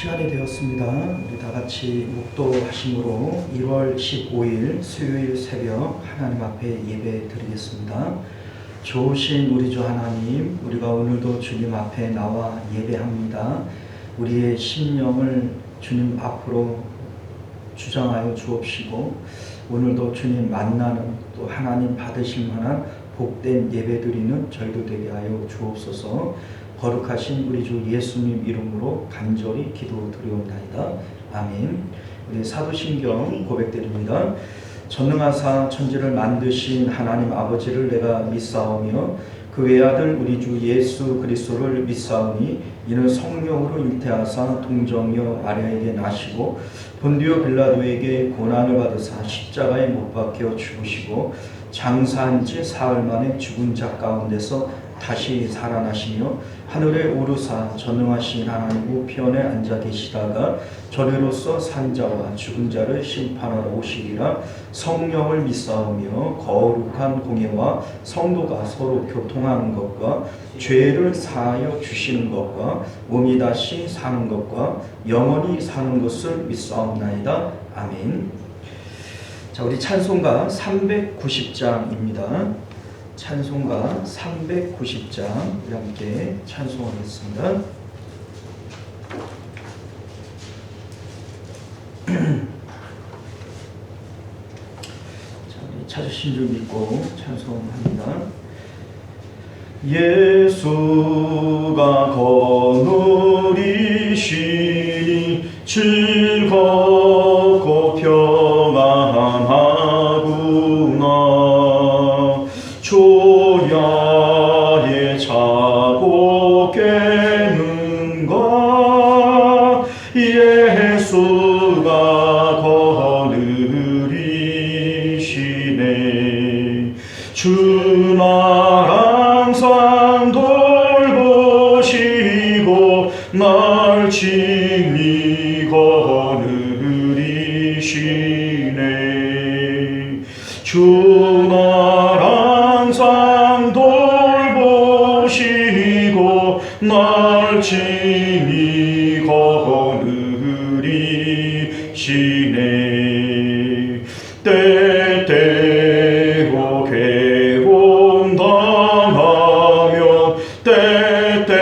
시간이 되었습니다. 우리 다 같이 묵도하심으로 1월 15일 수요일 새벽 하나님 앞에 예배 드리겠습니다. 좋으신 우리 주 하나님, 우리가 오늘도 주님 앞에 나와 예배합니다. 우리의 심령을 주님 앞으로 주장하여 주옵시고, 오늘도 주님 만나는, 또 하나님 받으실 만한 복된 예배 드리는 저희도 되게 하여 주옵소서. 거룩하신 우리 주 예수님 이름으로 간절히 기도드리옵나이다. 아멘. 우리 사도신경 고백드립니다. 전능하사 천지를 만드신 하나님 아버지를 내가 믿사오며 그 외아들 우리 주 예수 그리스도를 믿사오니 이는 성령으로 잉태하사 동정녀 마리아에게 나시고 본디오 빌라도에게 고난을 받으사 십자가에 못 박혀 죽으시고 장사한 지 사흘 만에 죽은 자 가운데서 다시 살아나시며 하늘에 오르사 전능하신 하나님 우편에 앉아 계시다가 저리로서 산 자와 죽은 자를 심판하러 오시리라. 성령을 믿사오며 거룩한 공예와 성도가 서로 교통하는 것과 죄를 사하여 주시는 것과 몸이 다시 사는 것과 영원히 사는 것을 믿사옵나이다. 아멘. 자, 우리 찬송가 390장입니다. 찬송가 390장 우리 함께 찬송하겠습니다. 자, 우리 찾으신 줄 믿고 찬송합니다. 예수가 거느리시니 즐겁고 평안하구나. 조야에 자고 깨는가. 예수가 거느리시네. 주 날 항상 돌보시고 날 친히 거느리시네. 주 날 항상 돌보시고 날 친히 거느리시네. 때때로 괴곤당하며 때때로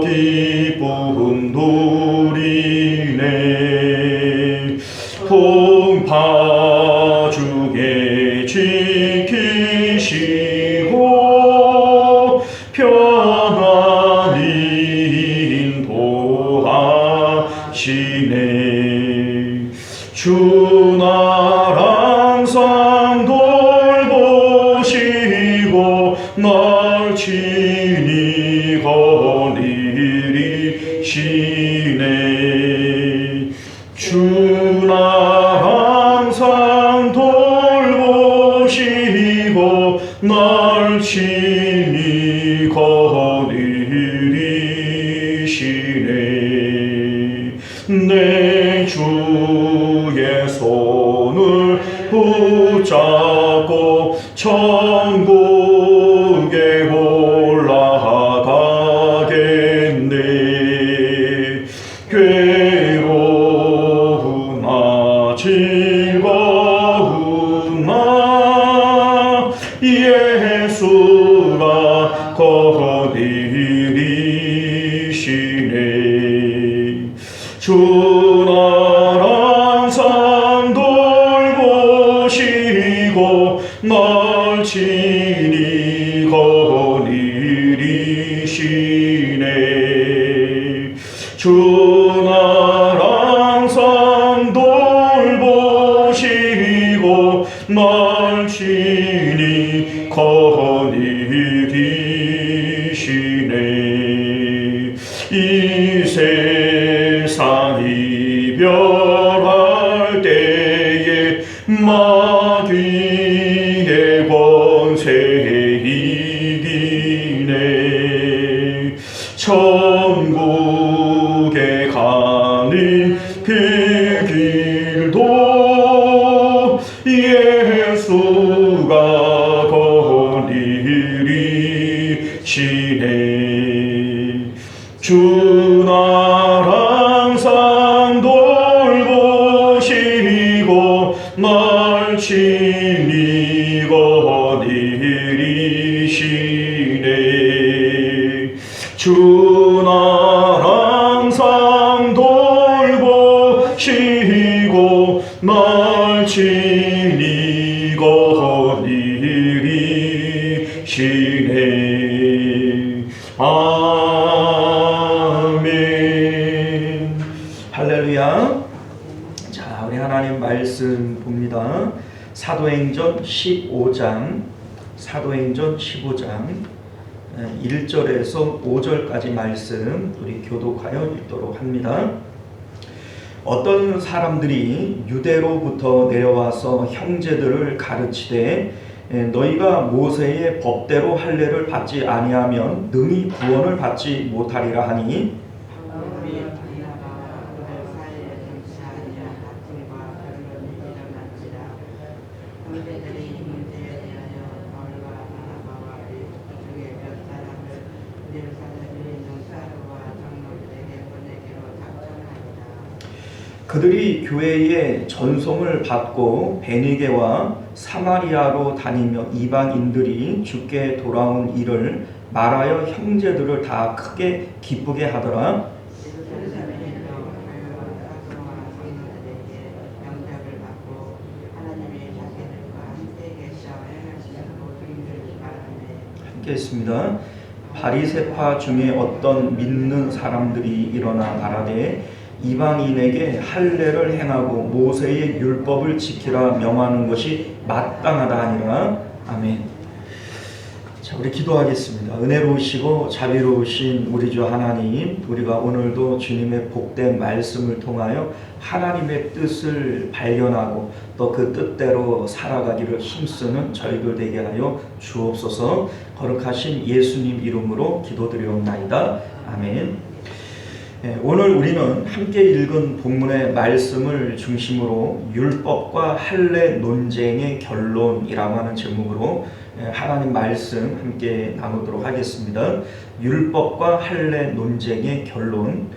기쁨 누리네. 풍파 중에 지키시고 평안히 인도하시네. 주 날 항상 돌보시고 날 친히 거느리시네. 주 날 항상 돌보시고 날 친히 거느리시네. 내 주의 손을 붙잡고 천국에 올라가겠네. 괴로우나 즐거우나 예수가 거느리시네. 주 날 항상 돌보시고 날 친히 거느리시네. 주 날 항상 돌보시고 날 친히 거느리시네. 이 세상 이별할 때에 마귀의 권세 이기네. 천국에 가는 그 길도 예수가 거느리시네. 주 나라 주 날 항상 돌보시고 날 진리가 이리시네. 아멘. 할렐루야. 자, 우리 하나님 말씀 봅니다. 사도행전 15장 1절에서 5절까지 말씀 우리 교독하여 읽도록 합니다. 어떤 사람들이 유대로부터 내려와서 형제들을 가르치되 너희가 모세의 법대로 할례를 받지 아니하면 능히 구원을 받지 못하리라 하니 그들이 교회에 전송을 받고 베니게와 사마리아로 다니며 이방인들이 주께 돌아온 일을 말하여 형제들을 다 크게 기쁘게 하더라. 함께 했습니다. 바리새파 중에 어떤 믿는 사람들이 일어나 말하되 이방인에게 할례를 행하고 모세의 율법을 지키라 명하는 것이 마땅하다 하니라. 아멘. 자, 우리 기도하겠습니다. 은혜로우시고 자비로우신 우리 주 하나님, 우리가 오늘도 주님의 복된 말씀을 통하여 하나님의 뜻을 발견하고 또 그 뜻대로 살아가기를 힘쓰는 저희들 되게 하여 주옵소서. 거룩하신 예수님 이름으로 기도드리옵나이다. 아멘. 오늘 우리는 함께 읽은 본문의 말씀을 중심으로 율법과 할례 논쟁의 결론이라고 하는 제목으로 하나님 말씀 함께 나누도록 하겠습니다. 율법과 할례 논쟁의 결론.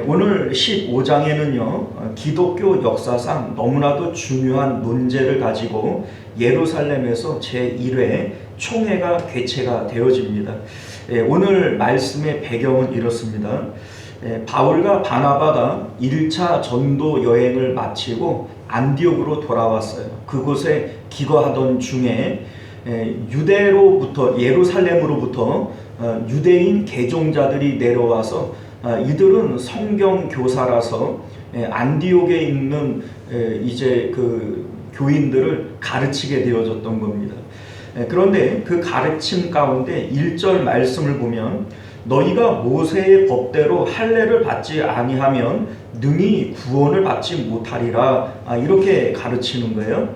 오늘 15장에는요 기독교 역사상 너무나도 중요한 논제를 가지고 예루살렘에서 제1회 총회가 개최가 되어집니다. 오늘 말씀의 배경은 이렇습니다. 바울과 바나바가 1차 전도 여행을 마치고 안디옥으로 돌아왔어요. 그곳에 기거하던 중에 유대로부터 예루살렘으로부터 유대인 개종자들이 내려와서 이들은 성경 교사라서 안디옥에 있는 이제 그 교인들을 가르치게 되어졌던 겁니다. 그런데 그 가르침 가운데 1절 말씀을 보면 너희가 모세의 법대로 할례를 받지 아니하면 능히 구원을 받지 못하리라, 이렇게 가르치는 거예요.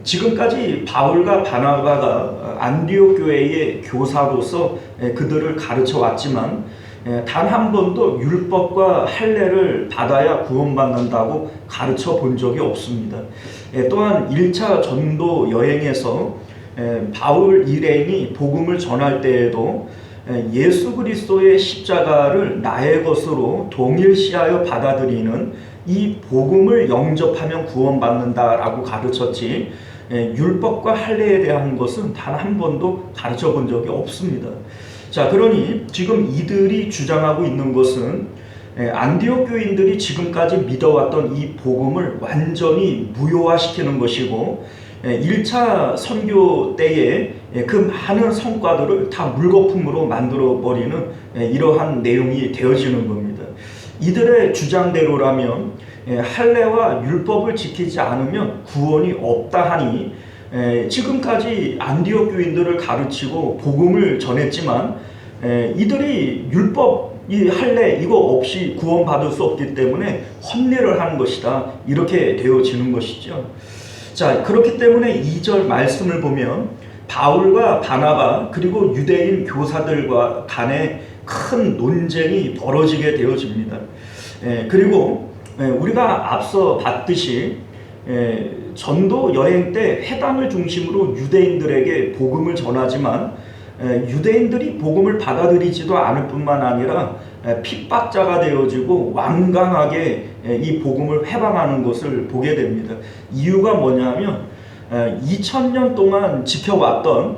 지금까지 바울과 바나바가 안디옥 교회의 교사로서 그들을 가르쳐 왔지만 단 한 번도 율법과 할례를 받아야 구원받는다고 가르쳐 본 적이 없습니다. 또한 1차 전도 여행에서 바울 일행이 복음을 전할 때에도 예수 그리스도의 십자가를 나의 것으로 동일시하여 받아들이는 이 복음을 영접하면 구원받는다라고 가르쳤지 율법과 할례에 대한 것은 단 한 번도 가르쳐 본 적이 없습니다. 자, 그러니 지금 이들이 주장하고 있는 것은 안디옥 교인들이 지금까지 믿어왔던 이 복음을 완전히 무효화시키는 것이고 1차 선교 때에 그 많은 성과들을 다 물거품으로 만들어버리는 이러한 내용이 되어지는 겁니다. 이들의 주장대로라면 할례와 율법을 지키지 않으면 구원이 없다 하니 지금까지 안디옥 교인들을 가르치고 복음을 전했지만 이들이 율법, 이 할례 이거 없이 구원받을 수 없기 때문에 헛내를 하는 것이다, 이렇게 되어지는 것이죠. 자, 그렇기 때문에 2절 말씀을 보면 바울과 바나바 그리고 유대인 교사들과 간에 큰 논쟁이 벌어지게 되어집니다. 그리고 우리가 앞서 봤듯이 전도 여행 때 회당을 중심으로 유대인들에게 복음을 전하지만 유대인들이 복음을 받아들이지도 않을 뿐만 아니라 핍박자가 되어지고 완강하게 이 복음을 회방하는 것을 보게 됩니다. 이유가 뭐냐면 2000년 동안 지켜왔던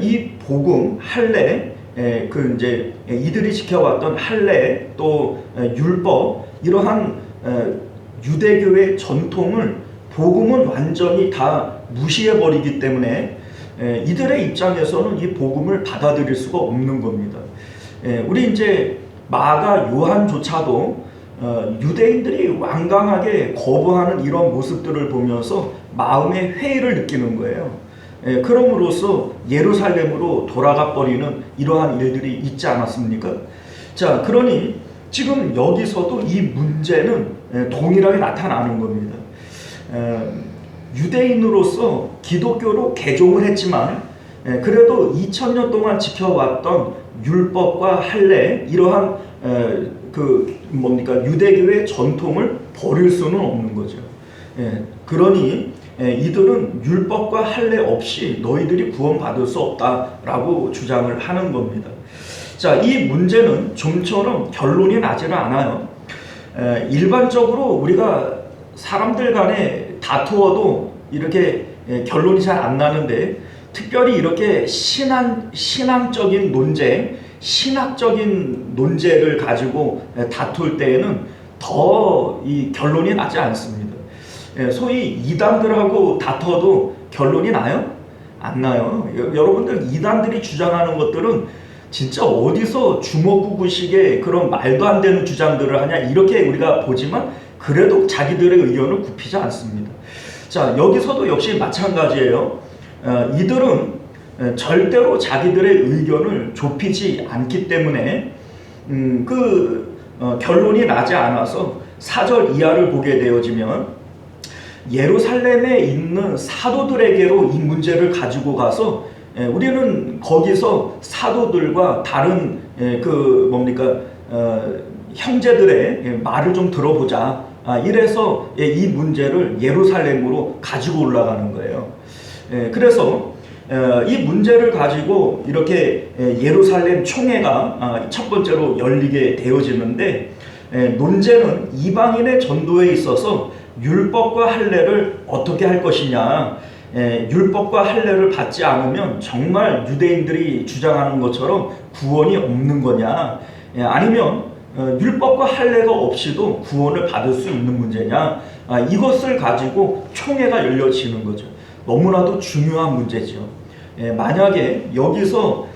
이 복음, 할례, 그 이제 이들이 지켜왔던 할례 또 율법 이러한 유대교의 전통을 복음은 완전히 다 무시해 버리기 때문에 이들의 입장에서는 이 복음을 받아들일 수가 없는 겁니다. 우리 이제 마가 요한조차도 유대인들이 완강하게 거부하는 이런 모습들을 보면서 마음의 회의를 느끼는 거예요. 그럼으로써 예루살렘으로 돌아가 버리는 이러한 일들이 있지 않았습니까? 자, 그러니 지금 여기서도 이 문제는 동일하게 나타나는 겁니다. 유대인으로서 기독교로 개종을 했지만 그래도 2000년 동안 지켜왔던 율법과 할례 이러한 유대교의 전통을 버릴 수는 없는 거죠. 그러니 이들은 율법과 할례 없이 너희들이 구원받을 수 없다라고 주장을 하는 겁니다. 자, 이 문제는 좀처럼 결론이 나지는 않아요. 일반적으로 우리가 사람들 간에 다투어도 이렇게 결론이 잘 안 나는데 특별히 이렇게 신앙적인 논쟁, 신학적인 논제를 가지고 다툴 때에는 더 이 결론이 나지 않습니다. 소위 이단들하고 다퉈도 결론이 나요? 안 나요. 여러분들 이단들이 주장하는 것들은 진짜 어디서 주먹구구식의 그런 말도 안 되는 주장들을 하냐 이렇게 우리가 보지만 그래도 자기들의 의견을 굽히지 않습니다. 자, 여기서도 역시 마찬가지예요. 이들은 절대로 자기들의 의견을 좁히지 않기 때문에 결론이 나지 않아서 4절 이하를 보게 되어지면 예루살렘에 있는 사도들에게로 이 문제를 가지고 가서 우리는 거기서 사도들과 다른 형제들의 말을 좀 들어보자. 이래서 이 문제를 예루살렘으로 가지고 올라가는 거예요. 그래서 이 문제를 가지고 이렇게 예루살렘 총회가 첫 번째로 열리게 되어지는데 논제는 이방인의 전도에 있어서 율법과 할례를 어떻게 할 것이냐. 율법과 할례를 받지 않으면 정말 유대인들이 주장하는 것처럼 구원이 없는 거냐, 아니면 율법과 할례가 없이도 구원을 받을 수 있는 문제냐, 이것을 가지고 총회가 열려지는 거죠. 너무나도 중요한 문제죠. 만약에 여기서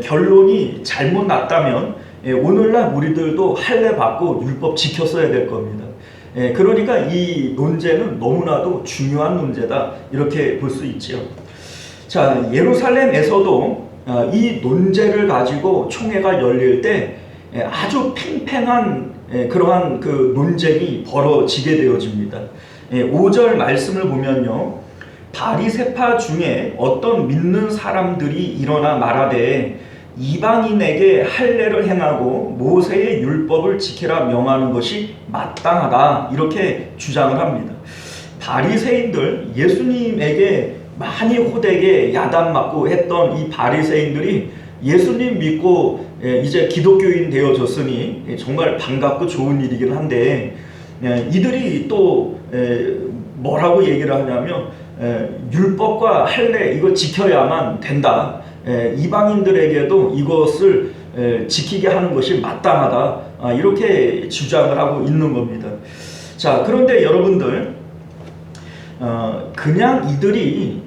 결론이 잘못 났다면 오늘날 우리들도 할례 받고 율법 지켰어야 될 겁니다. 그러니까 이 논제는 너무나도 중요한 문제다 이렇게 볼 수 있죠. 자, 예루살렘에서도 이 논제를 가지고 총회가 열릴 때 아주 팽팽한 그러한 논쟁이 벌어지게 되어집니다. 5절 말씀을 보면요, 바리새파 중에 어떤 믿는 사람들이 일어나 말하되 이방인에게 할례를 행하고 모세의 율법을 지키라 명하는 것이 마땅하다 이렇게 주장을 합니다. 바리새인들, 예수님에게 많이 호되게 야단맞고 했던 이 바리새인들이 예수님 믿고 이제 기독교인 되어졌으니 정말 반갑고 좋은 일이긴 한데 이들이 또 뭐라고 얘기를 하냐면 율법과 할례 이거 지켜야만 된다. 이방인들에게도 이것을 지키게 하는 것이 마땅하다. 이렇게 주장을 하고 있는 겁니다. 자, 그런데 여러분들 그냥 이들이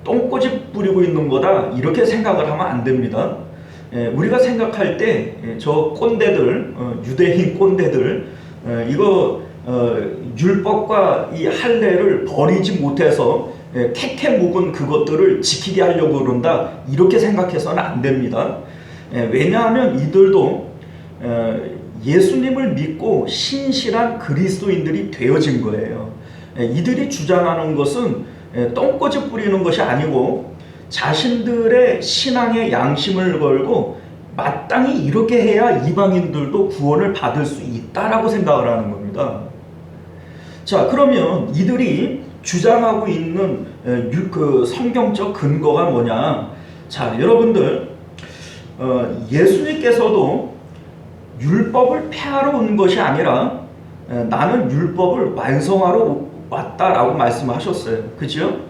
똥꼬집 부리고 있는 거다 이렇게 생각을 하면 안 됩니다. 우리가 생각할 때 저 꼰대들, 유대인 꼰대들 이거 율법과 이 할례를 버리지 못해서 캐캐 묵은 그것들을 지키게 하려고 그런다 이렇게 생각해서는 안 됩니다. 왜냐하면 이들도 예수님을 믿고 신실한 그리스도인들이 되어진 거예요. 이들이 주장하는 것은 똥꼬집 부리는 것이 아니고 자신들의 신앙의 양심을 걸고 마땅히 이렇게 해야 이방인들도 구원을 받을 수 있다라고 생각을 하는 겁니다. 자, 그러면 이들이 주장하고 있는 그 성경적 근거가 뭐냐? 자, 여러분들 예수님께서도 율법을 폐하러 온 것이 아니라 나는 율법을 완성하러 왔다라고 말씀하셨어요. 그죠?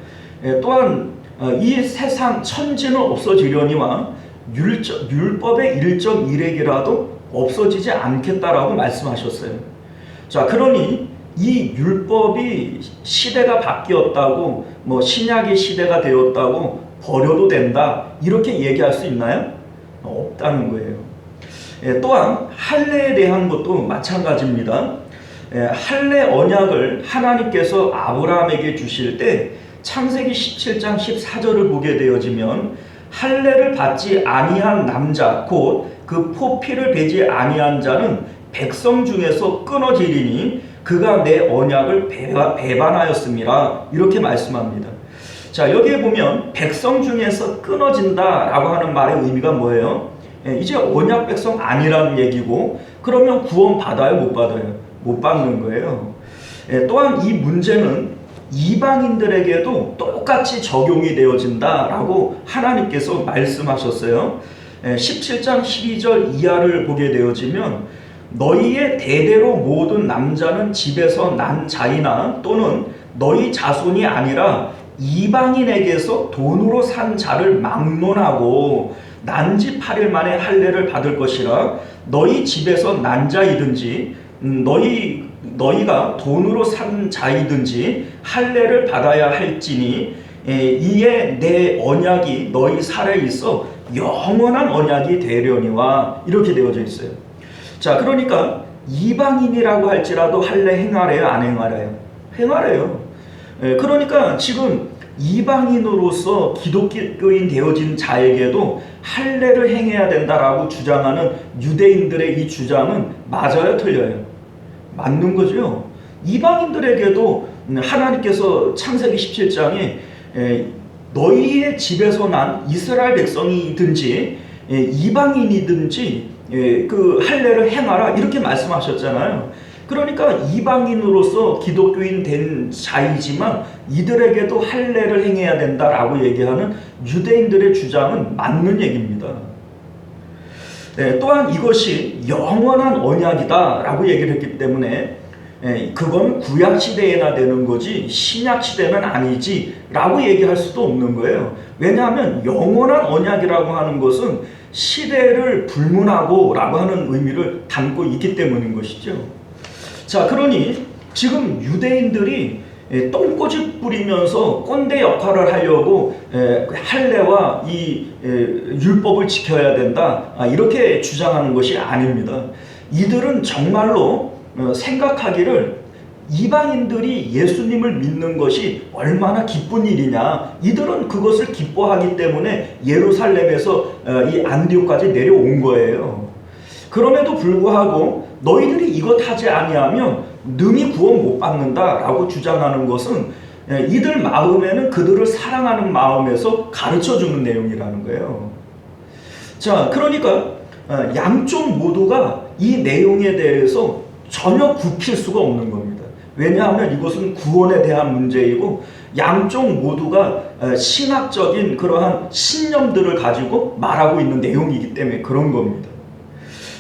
또한 이 세상 천지는 없어지려니와 율법의 일정 일획이라도 없어지지 않겠다라고 말씀하셨어요. 자, 그러니 이 율법이 시대가 바뀌었다고, 신약의 시대가 되었다고 버려도 된다, 이렇게 얘기할 수 있나요? 없다는 거예요. 또한 할례에 대한 것도 마찬가지입니다. 할례 언약을 하나님께서 아브라함에게 주실 때 창세기 17장 14절을 보게 되어지면, 할례를 받지 아니한 남자 곧 그 포피를 베지 아니한 자는 백성 중에서 끊어지리니 그가 내 언약을 배반하였음이라, 이렇게 말씀합니다. 자, 여기에 보면 백성 중에서 끊어진다라고 하는 말의 의미가 뭐예요? 이제 언약 백성 아니라는 얘기고, 그러면 구원 받아요, 못 받아요? 못 받는 거예요. 또한 이 문제는 이방인들에게도 똑같이 적용이 되어진다라고 하나님께서 말씀하셨어요. 17장 12절 이하를 보게 되어지면, 너희의 대대로 모든 남자는 집에서 난 자이나 또는 너희 자손이 아니라 이방인에게서 돈으로 산 자를 막론하고 난지 8일 만에 할례를 받을 것이라. 너희 집에서 난 자이든지 너희가 돈으로 산 자이든지 할례를 받아야 할지니, 이에 내 언약이 너희 살에 있어 영원한 언약이 되려니와, 이렇게 되어져 있어요. 자, 그러니까 이방인이라고 할지라도 할례 행하래요, 안 행하래요? 행하래요. 그러니까 지금 이방인으로서 기독교인 되어진 자에게도 할례를 행해야 된다라고 주장하는 유대인들의 이 주장은 맞아요, 틀려요? 맞는 거죠. 이방인들에게도 하나님께서 창세기 17장에 너희의 집에서 난 이스라엘 백성이든지 이방인이든지 그 할례를 행하라, 이렇게 말씀하셨잖아요. 그러니까 이방인으로서 기독교인 된 자이지만 이들에게도 할례를 행해야 된다라고 얘기하는 유대인들의 주장은 맞는 얘기입니다. 또한 이것이 영원한 언약이다라고 얘기를 했기 때문에 그건 구약시대에나 되는 거지 신약시대는 아니지 라고 얘기할 수도 없는 거예요. 왜냐하면 영원한 언약이라고 하는 것은 시대를 불문하고 라고 하는 의미를 담고 있기 때문인 것이죠. 자, 그러니 지금 유대인들이 똥꼬집 부리면서 꼰대 역할을 하려고 할례와 이 율법을 지켜야 된다, 이렇게 주장하는 것이 아닙니다. 이들은 정말로 생각하기를 이방인들이 예수님을 믿는 것이 얼마나 기쁜 일이냐, 이들은 그것을 기뻐하기 때문에 예루살렘에서 이 안디옥까지 내려온 거예요. 그럼에도 불구하고 너희들이 이것 하지 아니하면 능히 구원 못 받는다라고 주장하는 것은 이들 마음에는 그들을 사랑하는 마음에서 가르쳐주는 내용이라는 거예요. 자, 그러니까 양쪽 모두가 이 내용에 대해서 전혀 굽힐 수가 없는 겁니다. 왜냐하면 이것은 구원에 대한 문제이고 양쪽 모두가 신학적인 그러한 신념들을 가지고 말하고 있는 내용이기 때문에 그런 겁니다.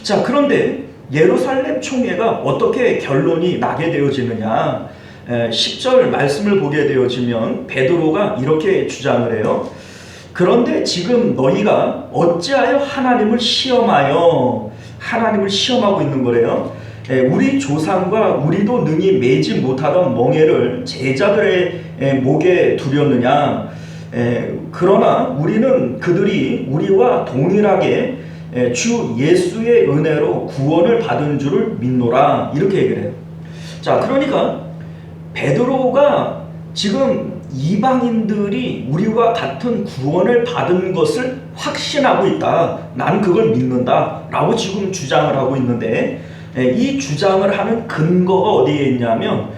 자, 그런데 예루살렘 총회가 어떻게 결론이 나게 되어지느냐, 10절 말씀을 보게 되어지면 베드로가 이렇게 주장을 해요. 그런데 지금 너희가 어찌하여 하나님을 시험하고 있는 거래요. 우리 조상과 우리도 능히 매지 못하던 멍에를 제자들의 목에 두렸느냐. 그러나 우리는 그들이 우리와 동일하게 주 예수의 은혜로 구원을 받은 줄을 믿노라, 이렇게 얘기를 해요. 자, 그러니까 베드로가 지금 이방인들이 우리와 같은 구원을 받은 것을 확신하고 있다, 나는 그걸 믿는다 라고 지금 주장을 하고 있는데, 이 주장을 하는 근거가 어디에 있냐면,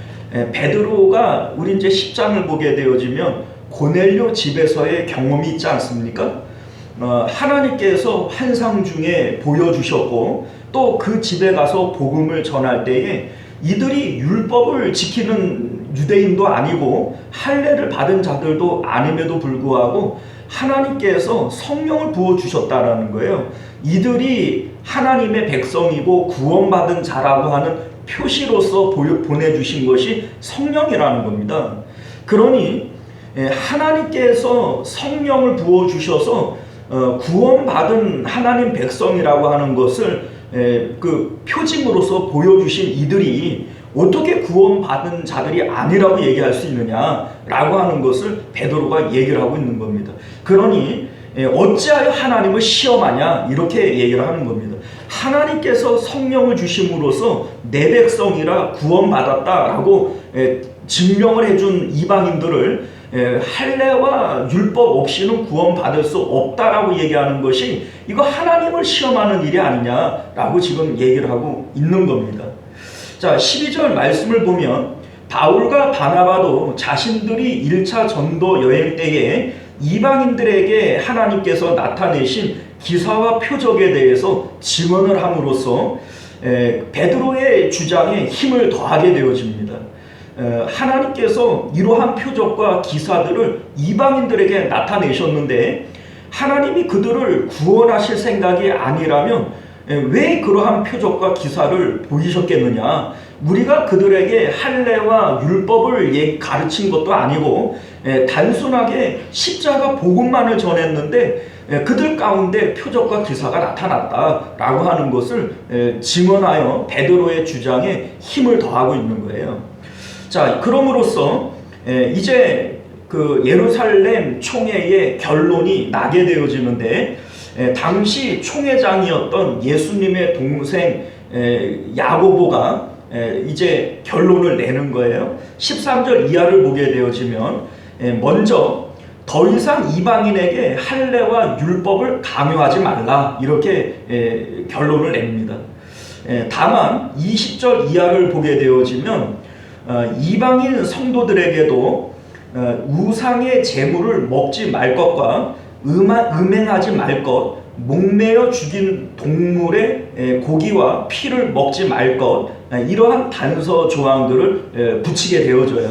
베드로가 우리 이제 10장을 보게 되어지면 고넬료 집에서의 경험이 있지 않습니까? 하나님께서 환상 중에 보여주셨고 또 그 집에 가서 복음을 전할 때에 이들이 율법을 지키는 유대인도 아니고 할례를 받은 자들도 아님에도 불구하고 하나님께서 성령을 부어주셨다라는 거예요. 이들이 하나님의 백성이고 구원받은 자라고 하는 표시로서 보내주신 것이 성령이라는 겁니다. 그러니 하나님께서 성령을 부어주셔서 구원받은 하나님 백성이라고 하는 것을 그 표징으로서 보여주신 이들이 어떻게 구원받은 자들이 아니라고 얘기할 수 있느냐라고 하는 것을 베드로가 얘기를 하고 있는 겁니다. 그러니 어찌하여 하나님을 시험하냐 이렇게 얘기를 하는 겁니다. 하나님께서 성령을 주심으로써 내 백성이라 구원받았다라고 증명을 해준 이방인들을 할례와 율법 없이는 구원받을 수 없다라고 얘기하는 것이 이거 하나님을 시험하는 일이 아니냐라고 지금 얘기를 하고 있는 겁니다. 자, 12절 말씀을 보면 바울과 바나바도 자신들이 1차 전도 여행 때에 이방인들에게 하나님께서 나타내신 기사와 표적에 대해서 증언을 함으로써 베드로의 주장에 힘을 더하게 되어집니다. 하나님께서 이러한 표적과 기사들을 이방인들에게 나타내셨는데 하나님이 그들을 구원하실 생각이 아니라면 왜 그러한 표적과 기사를 보이셨겠느냐? 우리가 그들에게 할례와 율법을 가르친 것도 아니고 단순하게 십자가 복음만을 전했는데 그들 가운데 표적과 기사가 나타났다라고 하는 것을 증언하여 베드로의 주장에 힘을 더하고 있는 거예요. 자, 그럼으로써 이제 그 예루살렘 총회의 결론이 나게 되어지는데 당시 총회장이었던 예수님의 동생 야고보가 이제 결론을 내는 거예요. 13절 이하를 보게 되어지면 먼저 더 이상 이방인에게 할례와 율법을 강요하지 말라 이렇게 결론을 냅니다. 다만 20절 이하를 보게 되어지면 이방인 성도들에게도 우상의 제물을 먹지 말 것과 음행하지 말 것, 목매어 죽인 동물의 고기와 피를 먹지 말 것, 이러한 단서 조항들을 붙이게 되어져요.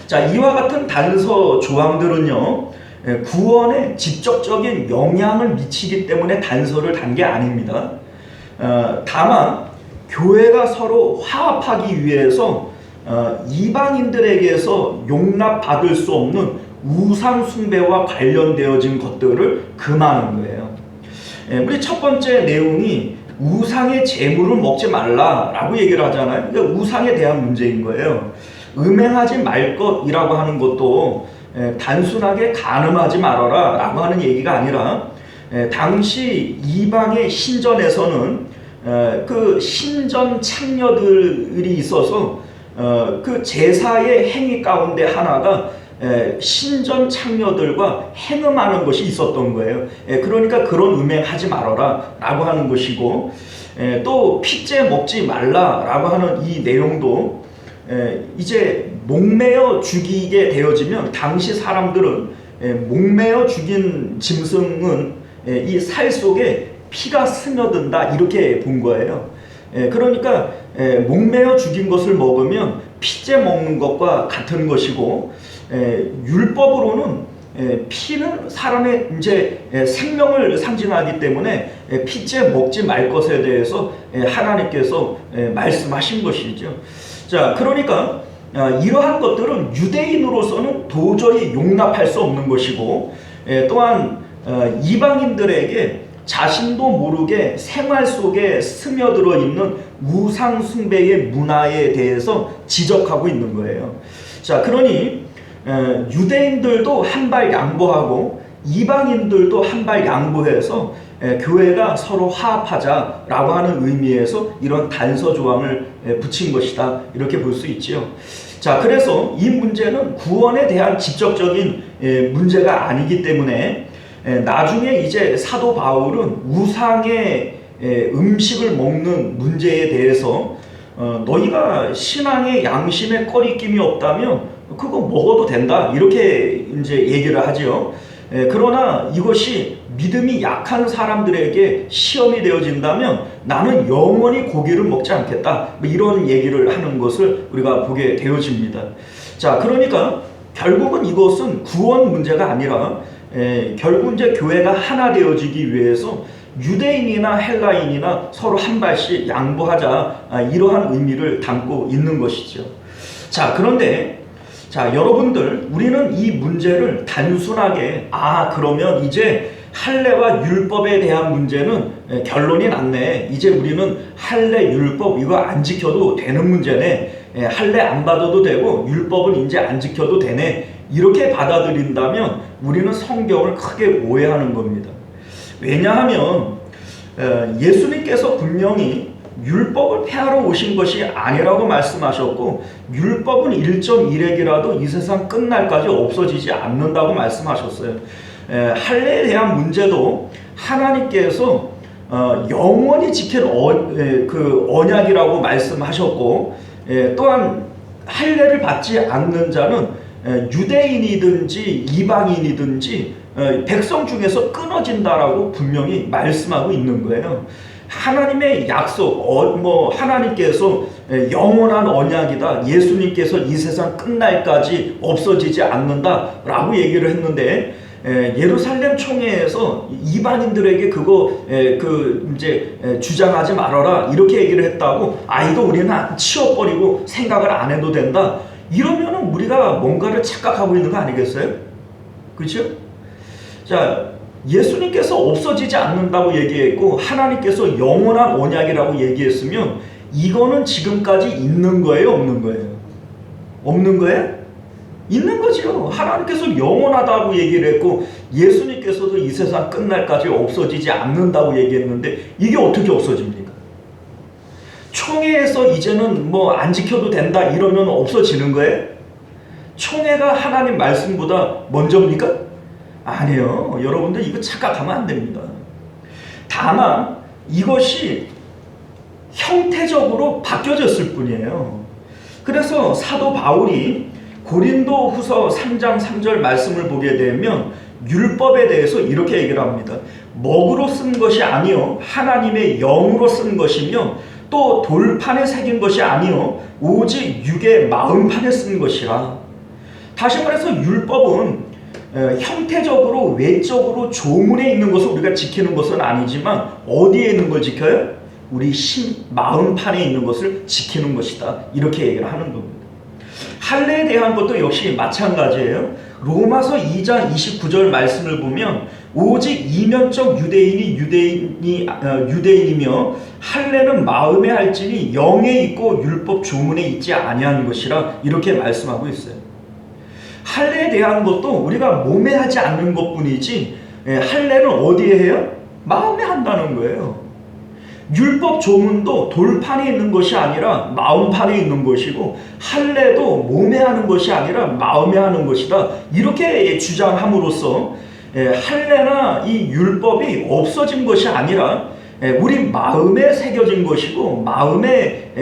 자, 이와 같은 단서 조항들은요, 구원에 직접적인 영향을 미치기 때문에 단서를 단 게 아닙니다. 다만 교회가 서로 화합하기 위해서 이방인들에게서 용납받을 수 없는 우상 숭배와 관련되어진 것들을 금하는 거예요. 우리 첫 번째 내용이 우상의 제물을 먹지 말라라고 얘기를 하잖아요. 그러니까 우상에 대한 문제인 거예요. 음행하지 말 것이라고 하는 것도 단순하게 간음하지 말아라 라고 하는 얘기가 아니라 당시 이방의 신전에서는 그 신전 창녀들이 있어서 그 제사의 행위 가운데 하나가 신전 창녀들과 행음하는 것이 있었던 거예요. 그러니까 그런 음행하지 말아라 라고 하는 것이고, 또 핏째 먹지 말라 라고 하는 이 내용도 이제 목매어 죽이게 되어지면 당시 사람들은 목매어 죽인 짐승은 이 살 속에 피가 스며든다 이렇게 본 거예요. 그러니까 목매어 죽인 것을 먹으면 핏째 먹는 것과 같은 것이고, 율법으로는 피는 사람의 이제 생명을 상징하기 때문에 핏째 먹지 말 것에 대해서 하나님께서 말씀하신 것이죠. 자, 그러니까 이러한 것들은 유대인으로서는 도저히 용납할 수 없는 것이고, 또한 이방인들에게 자신도 모르게 생활 속에 스며들어 있는 우상 숭배의 문화에 대해서 지적하고 있는 거예요. 자, 그러니 유대인들도 한 발 양보하고 이방인들도 한 발 양보해서 교회가 서로 화합하자라고 하는 의미에서 이런 단서 조항을 붙인 것이다 이렇게 볼 수 있지요. 자, 그래서 이 문제는 구원에 대한 직접적인 문제가 아니기 때문에 나중에 이제 사도 바울은 우상의 음식을 먹는 문제에 대해서 너희가 신앙의 양심에 꺼리낌이 없다면 그거 먹어도 된다 이렇게 이제 얘기를 하지요. 그러나 이것이 믿음이 약한 사람들에게 시험이 되어진다면 나는 영원히 고기를 먹지 않겠다 이런 얘기를 하는 것을 우리가 보게 되어집니다. 자, 그러니까 결국은 이것은 구원 문제가 아니라 결국 이제 교회가 하나 되어지기 위해서 유대인이나 헬라인이나 서로 한 발씩 양보하자 이러한 의미를 담고 있는 것이죠. 자, 그런데 자, 여러분들, 우리는 이 문제를 단순하게 그러면 이제 할례와 율법에 대한 문제는 결론이 났네. 이제 우리는 할례, 율법 이거 안 지켜도 되는 문제네. 할례 안 받아도 되고 율법은 이제 안 지켜도 되네. 이렇게 받아들인다면 우리는 성경을 크게 오해하는 겁니다. 왜냐하면 예수님께서 분명히 율법을 폐하러 오신 것이 아니라고 말씀하셨고 율법은 1.1핵이라도 이 세상 끝날까지 없어지지 않는다고 말씀하셨어요. 할례에 대한 문제도 하나님께서 영원히 지킬 그 언약이라고 말씀하셨고 또한 할례를 받지 않는 자는 유대인이든지 이방인이든지 백성 중에서 끊어진다라고 분명히 말씀하고 있는 거예요. 하나님의 약속, 하나님께서 영원한 언약이다. 예수님께서 이 세상 끝날까지 없어지지 않는다라고 얘기를 했는데 예루살렘 총회에서 이방인들에게 그거 이제 주장하지 말아라 이렇게 얘기를 했다고 이거 우리는 치워버리고 생각을 안 해도 된다. 이러면은 우리가 뭔가를 착각하고 있는 거 아니겠어요? 그렇죠? 자, 예수님께서 없어지지 않는다고 얘기했고 하나님께서 영원한 언약이라고 얘기했으면 이거는 지금까지 있는 거예요, 없는 거예요? 없는 거예요? 있는 거죠. 하나님께서 영원하다고 얘기를 했고 예수님께서도 이 세상 끝날까지 없어지지 않는다고 얘기했는데 이게 어떻게 없어집니까? 총회에서 이제는 안 지켜도 된다 이러면 없어지는 거예요? 총회가 하나님 말씀보다 먼저입니까? 아니에요. 여러분들 이거 착각하면 안 됩니다. 다만 이것이 형태적으로 바뀌어졌을 뿐이에요. 그래서 사도 바울이 고린도 후서 3장 3절 말씀을 보게 되면 율법에 대해서 이렇게 얘기를 합니다. 먹으로 쓴 것이 아니요 하나님의 영으로 쓴 것이며 또 돌판에 새긴 것이 아니요 오직 육의 마음판에 쓴 것이라. 다시 말해서 율법은 형태적으로 외적으로 조문에 있는 것을 우리가 지키는 것은 아니지만 어디에 있는 걸 지켜요? 우리 마음판에 있는 것을 지키는 것이다. 이렇게 얘기를 하는 겁니다. 할례에 대한 것도 역시 마찬가지예요. 로마서 2장 29절 말씀을 보면 오직 이면적 유대인이며 할례는 마음에 할지니 영에 있고 율법 조문에 있지 아니한 것이라 이렇게 말씀하고 있어요. 할례에 대한 것도 우리가 몸에 하지 않는 것뿐이지 할례는 어디에 해요? 마음에 한다는 거예요. 율법 조문도 돌판에 있는 것이 아니라 마음판에 있는 것이고 할례도 몸에 하는 것이 아니라 마음에 하는 것이다. 이렇게 주장함으로써 할례나 이 율법이 없어진 것이 아니라 우리 마음에 새겨진 것이고 마음에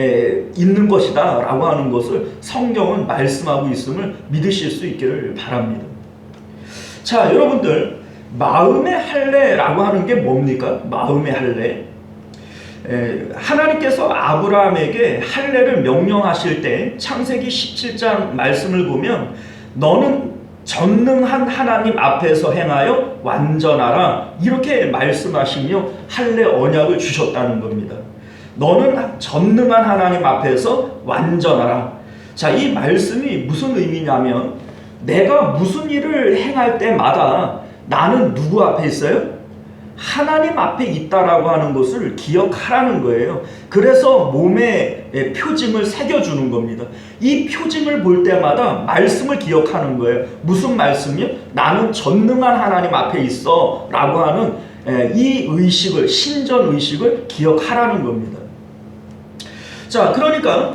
있는 것이다 라고 하는 것을 성경은 말씀하고 있음을 믿으실 수 있기를 바랍니다. 자, 여러분들 마음의 할례라고 하는 게 뭡니까? 마음의 할례. 하나님께서 아브라함에게 할례를 명령하실 때 창세기 17장 말씀을 보면 너는 전능한 하나님 앞에서 행하여 완전하라 이렇게 말씀하시며 할례 언약을 주셨다는 겁니다. 너는 전능한 하나님 앞에서 완전하라. 자, 이 말씀이 무슨 의미냐면 내가 무슨 일을 행할 때마다 나는 누구 앞에 있어요? 하나님 앞에 있다라고 하는 것을 기억하라는 거예요. 그래서 몸에 표징을 새겨주는 겁니다. 이 표징을 볼 때마다 말씀을 기억하는 거예요. 무슨 말씀이요? 나는 전능한 하나님 앞에 있어 라고 하는 이 의식을, 신전 의식을 기억하라는 겁니다. 자, 그러니까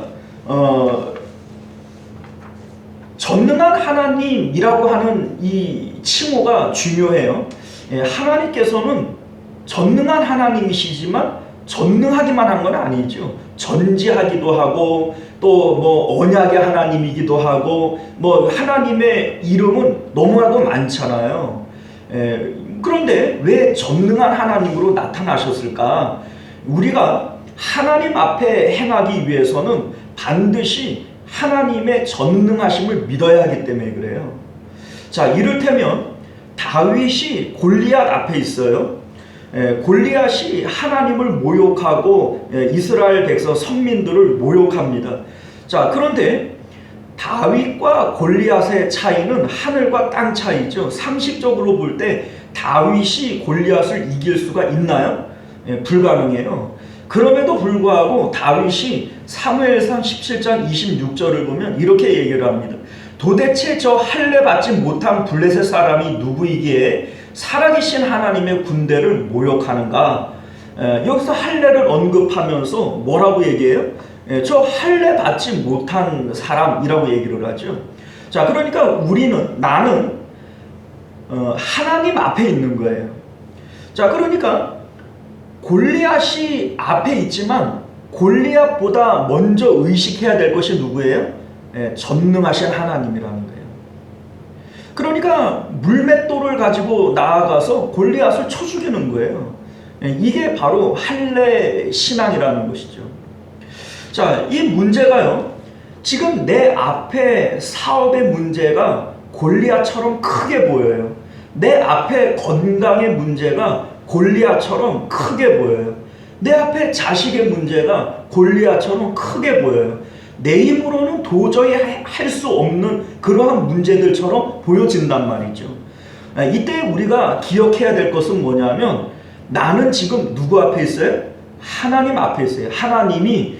전능한 하나님이라고 하는 이 칭호가 중요해요. 하나님께서는 전능한 하나님이시지만 전능하기만 한 건 아니죠. 전지하기도 하고 또 언약의 하나님이기도 하고 하나님의 이름은 너무나도 많잖아요. 그런데 왜 전능한 하나님으로 나타나셨을까? 우리가 하나님 앞에 행하기 위해서는 반드시 하나님의 전능하심을 믿어야 하기 때문에 그래요. 자, 이를테면 다윗이 골리앗 앞에 있어요. 골리앗이 하나님을 모욕하고 이스라엘 백성 선민들을 모욕합니다. 자, 그런데 다윗과 골리앗의 차이는 하늘과 땅 차이죠. 상식적으로 볼 때 다윗이 골리앗을 이길 수가 있나요? 불가능해요. 그럼에도 불구하고 다윗이 사무엘상 17장 26절을 보면 이렇게 얘기를 합니다. 도대체 저 할례 받지 못한 블레셋 사람이 누구이기에 살아계신 하나님의 군대를 모욕하는가? 여기서 할례를 언급하면서 뭐라고 얘기해요? 저 할례 받지 못한 사람이라고 얘기를 하죠. 자, 그러니까 나는 하나님 앞에 있는 거예요. 자, 그러니까 골리앗이 앞에 있지만 골리앗보다 먼저 의식해야 될 것이 누구예요? 전능하신 하나님이라는 거예요. 그러니까 물맷돌을 가지고 나아가서 골리앗을 쳐 죽이는 거예요. 이게 바로 할례 신앙이라는 것이죠. 자, 이 문제가요, 지금 내 앞에 사업의 문제가 골리앗처럼 크게 보여요. 내 앞에 건강의 문제가 골리앗처럼 크게 보여요. 내 앞에 자식의 문제가 골리앗처럼 크게 보여요. 내 힘으로는 도저히 할 수 없는 그러한 문제들처럼 보여진단 말이죠. 이때 우리가 기억해야 될 것은 뭐냐면, 나는 지금 누구 앞에 있어요? 하나님 앞에 있어요. 하나님이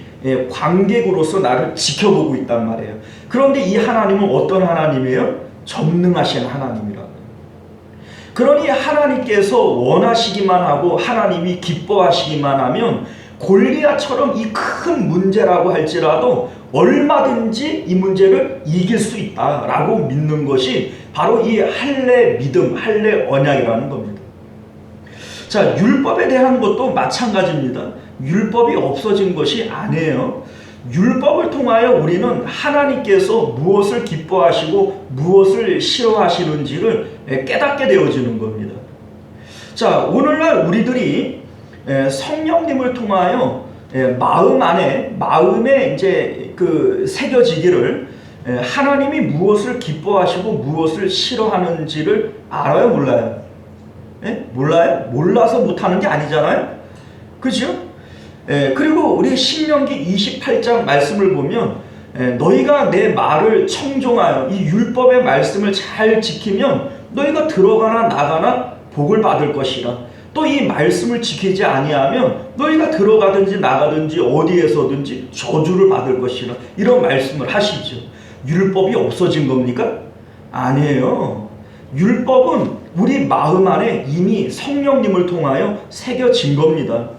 관객으로서 나를 지켜보고 있단 말이에요. 그런데 이 하나님은 어떤 하나님이에요? 전능하신 하나님이라고. 그러니 하나님께서 원하시기만 하고 하나님이 기뻐하시기만 하면 골리앗처럼 이 큰 문제라고 할지라도 얼마든지 이 문제를 이길 수 있다라고 믿는 것이 바로 이 할례 믿음, 할례 언약이라는 겁니다. 자, 율법에 대한 것도 마찬가지입니다. 율법이 없어진 것이 아니에요. 율법을 통하여 우리는 하나님께서 무엇을 기뻐하시고 무엇을 싫어하시는지를 깨닫게 되어지는 겁니다. 자, 오늘날 우리들이 성령님을 통하여 마음에 이제 그 새겨지기를, 하나님이 무엇을 기뻐하시고 무엇을 싫어하는지를 알아요, 몰라요? 몰라요? 몰라서 못하는 게 아니잖아요. 그죠? 그리고 우리 신명기 28장 말씀을 보면, 너희가 내 말을 청종하여 이 율법의 말씀을 잘 지키면 너희가 들어가나 나가나 복을 받을 것이라. 또 이 말씀을 지키지 아니하면 너희가 들어가든지 나가든지 어디에서든지 저주를 받을 것이라. 이런 말씀을 하시죠. 율법이 없어진 겁니까? 아니에요. 율법은 우리 마음 안에 이미 성령님을 통하여 새겨진 겁니다.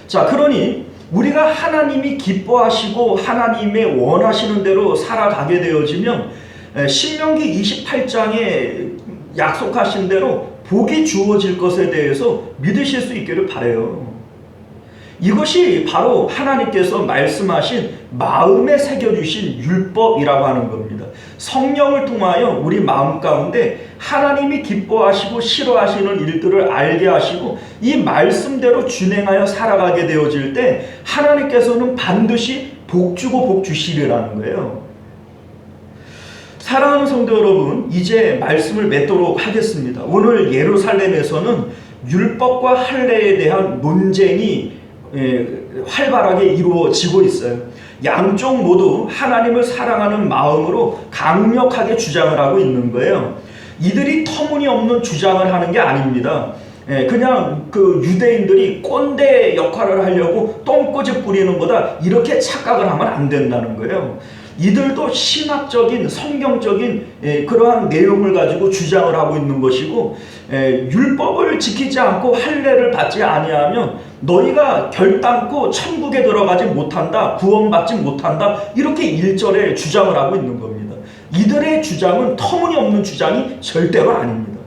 자, 그러니 우리가 하나님이 기뻐하시고 하나님의 원하시는 대로 살아가게 되어지면 신명기 28장에 약속하신 대로 복이 주어질 것에 대해서 믿으실 수 있기를 바라요. 이것이 바로 하나님께서 말씀하신 마음에 새겨주신 율법이라고 하는 겁니다. 성령을 통하여 우리 마음 가운데 하나님이 기뻐하시고 싫어하시는 일들을 알게 하시고 이 말씀대로 준행하여 살아가게 되어질 때 하나님께서는 반드시 복 주고 복 주시리라는 거예요. 사랑하는 성도 여러분, 이제 말씀을 맺도록 하겠습니다. 오늘 예루살렘에서는 율법과 할례에 대한 논쟁이 활발하게 이루어지고 있어요. 양쪽 모두 하나님을 사랑하는 마음으로 강력하게 주장을 하고 있는 거예요. 이들이 터무니없는 주장을 하는 게 아닙니다. 그냥 그 유대인들이 꼰대 역할을 하려고 똥꼬집 부리는 거다, 이렇게 착각을 하면 안 된다는 거예요. 이들도 신학적인 성경적인 그러한 내용을 가지고 주장을 하고 있는 것이고, 율법을 지키지 않고 할례를 받지 아니하면 너희가 결단코 천국에 들어가지 못한다, 구원받지 못한다, 이렇게 1절에 주장을 하고 있는 겁니다. 이들의 주장은 터무니없는 주장이 절대로 아닙니다.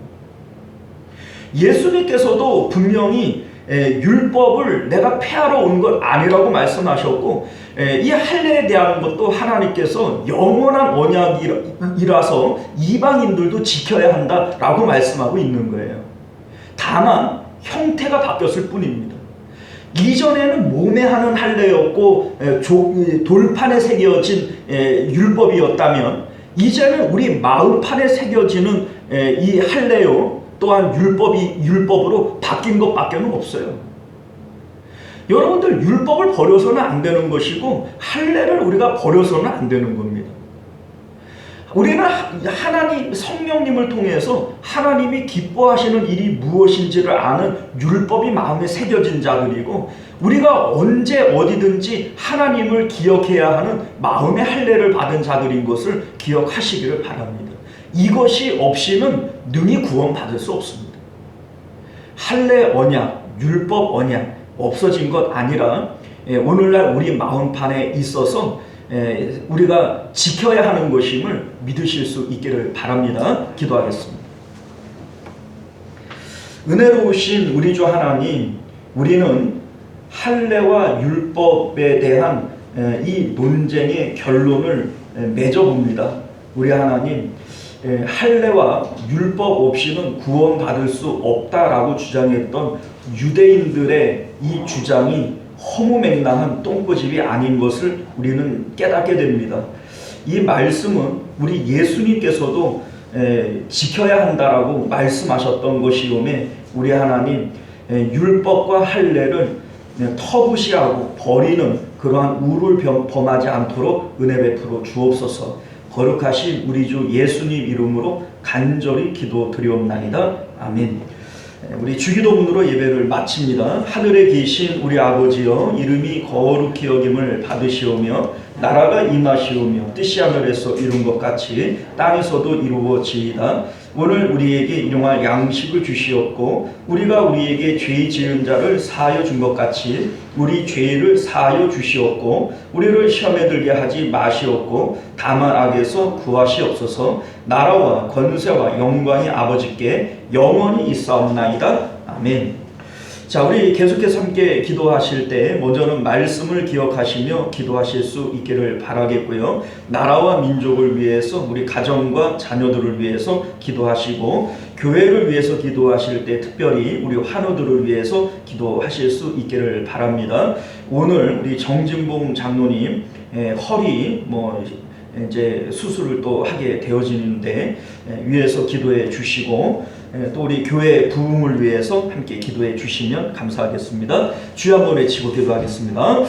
예수님께서도 분명히 율법을 내가 폐하러 온 것 아니라고 말씀하셨고, 이 할례에 대한 것도 하나님께서 영원한 언약이라서 이방인들도 지켜야 한다라고 말씀하고 있는 거예요. 다만 형태가 바뀌었을 뿐입니다. 이전에는 몸에 하는 할례였고 돌판에 새겨진 율법이었다면, 이제는 우리 마음판에 새겨지는 이 할례요 또한 율법으로 바뀐 것밖에 없어요. 여러분들, 율법을 버려서는 안 되는 것이고 할례를 우리가 버려서는 안 되는 겁니다. 우리는 하나님 성령님을 통해서 하나님이 기뻐하시는 일이 무엇인지를 아는 율법이 마음에 새겨진 자들이고, 우리가 언제 어디든지 하나님을 기억해야 하는 마음의 할례를 받은 자들인 것을 기억하시기를 바랍니다. 이것이 없이는 능히 구원받을 수 없습니다. 할례 언약, 율법 언약 없어진 것 아니라 오늘날 우리 마음판에 있어서 우리가 지켜야 하는 것임을 믿으실 수 있기를 바랍니다. 기도하겠습니다. 은혜로우신 우리 주 하나님, 우리는 할례와 율법에 대한 이 논쟁의 결론을 맺어봅니다. 우리 하나님, 할례와 율법 없이는 구원받을 수 없다라고 주장했던 유대인들의 이 주장이 허무맹랑한 똥꼬집이 아닌 것을 우리는 깨닫게 됩니다. 이 말씀은 우리 예수님께서도 지켜야 한다라고 말씀하셨던 것이오매, 우리 하나님, 율법과 할례를 터부시하고 버리는 그러한 우를 범하지 않도록 은혜 베풀어 주옵소서. 거룩하신 우리 주 예수님 이름으로 간절히 기도드리옵나이다. 아멘. 우리 주기도문으로 예배를 마칩니다. 하늘에 계신 우리 아버지여, 이름이 거룩히 여김을 받으시오며 나라가 임하시오며 뜻이 하늘에서 이룬 것 같이 땅에서도 이루어지이다. 오늘 우리에게 일용할 양식을 주시옵고, 우리가 우리에게 죄 지은 자를 사하여 준 것 같이 우리 죄를 사하여 주시옵고, 우리를 시험에 들게 하지 마시옵고 다만 악에서 구하시옵소서. 나라와 권세와 영광이 아버지께 영원히 있사옵나이다. 아멘. 자, 우리 계속해서 함께 기도하실 때 먼저는 말씀을 기억하시며 기도하실 수 있기를 바라겠고요. 나라와 민족을 위해서, 우리 가정과 자녀들을 위해서 기도하시고, 교회를 위해서 기도하실 때 특별히 우리 환우들을 위해서 기도하실 수 있기를 바랍니다. 오늘 우리 정진봉 장로님 허리 이제 수술을 또 하게 되어지는데 위해서 기도해 주시고, 또 우리 교회 부흥을 위해서 함께 기도해 주시면 감사하겠습니다. 주여 한번 외치고 기도하겠습니다.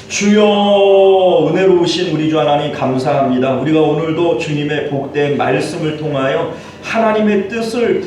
주여, 은혜로우신 우리 주 하나님 감사합니다. 우리가 오늘도 주님의 복된 말씀을 통하여 하나님의 뜻을